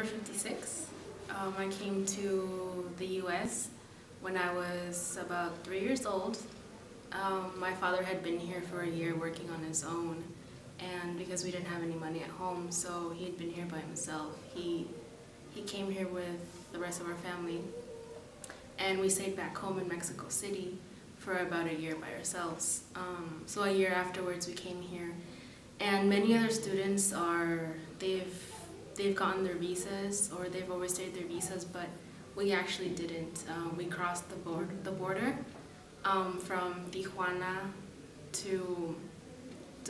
number 56. I came to the U.S. when I was about 3 years old. My father had been here for a year working on his own, and because we didn't have any money at home, so he had been here by himself. He came here with the rest of our family, and we stayed back home in Mexico City for about a year by ourselves. So a year afterwards we came here, and many other students they've gotten their visas, or they've overstayed their visas, but we actually didn't. We crossed the border from Tijuana to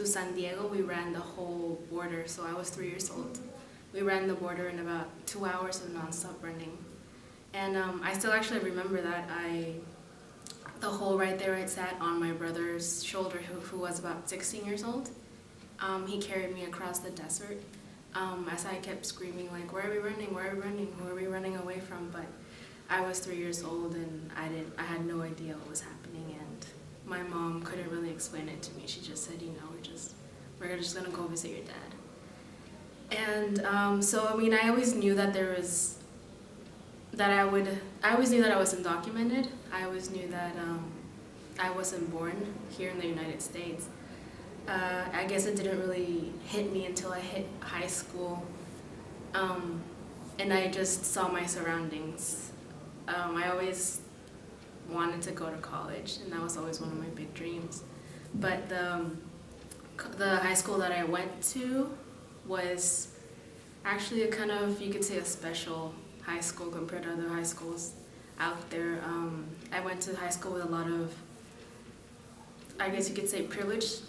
San Diego. We ran the whole border, so I was 3 years old. We ran the border in about 2 hours of nonstop running. And I still actually remember that. The hole right there, it sat on my brother's shoulder, who was about 16 years old. He carried me across the desert as I kept screaming, like, where are we running, where are we running, who are we running away from? But I was 3 years old, and I had no idea what was happening, and my mom couldn't really explain it to me. She just said, you know, we're just gonna go visit your dad. And so, I mean, I always knew that I always knew that I was undocumented. I always knew that I wasn't born here in the United States. I guess it didn't really hit me until I hit high school, and I just saw my surroundings. I always wanted to go to college, and that was always one of my big dreams. But the high school that I went to was actually a kind of, you could say, a special high school compared to other high schools out there. I went to high school with a lot of, I guess you could say, privileged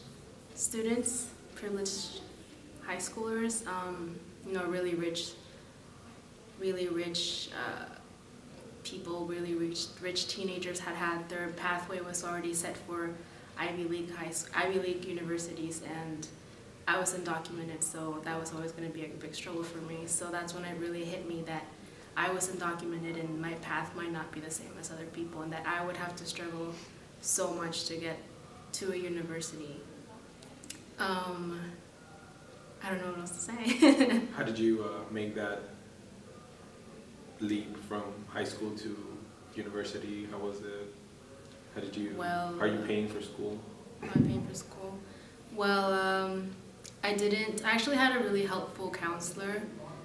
students, privileged high schoolers, you know, really rich people, really rich teenagers had their pathway was already set for Ivy League universities, and I was undocumented, so that was always going to be a big struggle for me. So that's when it really hit me that I was undocumented and my path might not be the same as other people, and that I would have to struggle so much to get to a university. I don't know what else to say. How did you make that leap from high school to university? How was it? How did you, are you paying for school? Am I paying for school? Well, I actually had a really helpful counselor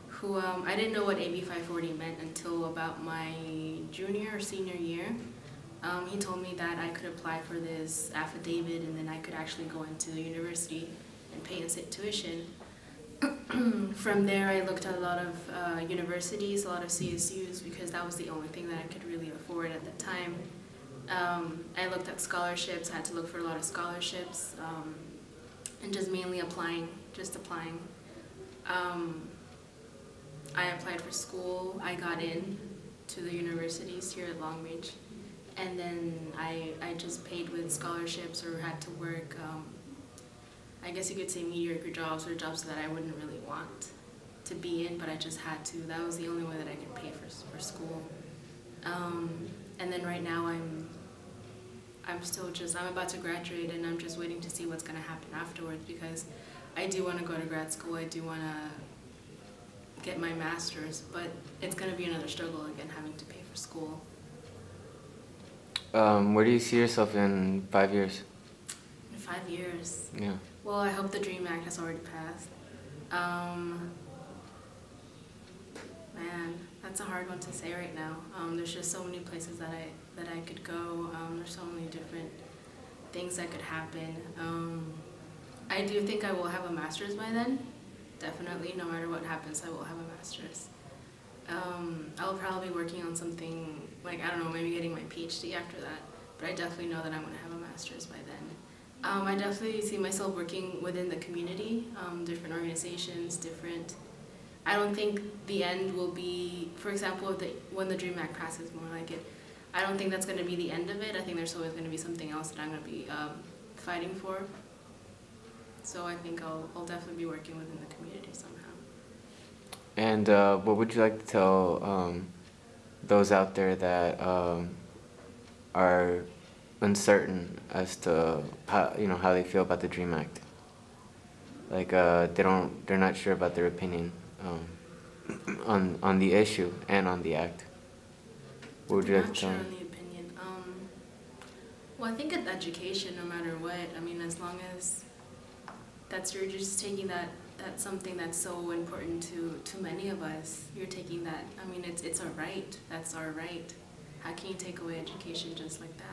who, I didn't know what AB 540 meant until about my junior or senior year. He told me that I could apply for this affidavit, and then I could actually go into the university and pay and sit tuition. From there, I looked at a lot of universities, a lot of CSUs, because that was the only thing that I could really afford at the time. I looked at scholarships. I had to look for a lot of scholarships, and just mainly applying. I applied for school. I got in to the universities here at Long Beach, and then I just paid with scholarships or had to work, I guess you could say, mediocre jobs, or jobs that I wouldn't really want to be in, but I just had to. That was the only way that I could pay for school. And then right now I'm about to graduate, and I'm just waiting to see what's going to happen afterwards, because I do want to go to grad school. I do want to get my master's, but it's going to be another struggle again, having to pay for school. Where do you see yourself in 5 years? In 5 years? Yeah. Well, I hope the DREAM Act has already passed. Man, that's a hard one to say right now. There's just so many places that I could go. There's so many different things that could happen. I do think I will have a master's by then. Definitely, no matter what happens, I will have a master's. I'll probably be working on something, like, I don't know, maybe getting my PhD after that, but I definitely know that I'm going to have a master's by then. I definitely see myself working within the community, different organizations, I don't think the end will be, for example, when the DREAM Act passes, more like it, I don't think that's going to be the end of it. I think there's always going to be something else that I'm going to be fighting for. So I think I'll definitely be working within the community somehow. And what would you like to tell those out there that are uncertain as to how they feel about the DREAM Act? Like they're not sure about their opinion. on the issue and on the act? What would you like to tell I'm not sure on the opinion. Well, I think it's education, no matter what. I mean, as long as you're just taking that's something that's so important to many of us. You're taking that. I mean, it's our right. That's our right. How can you take away education just like that?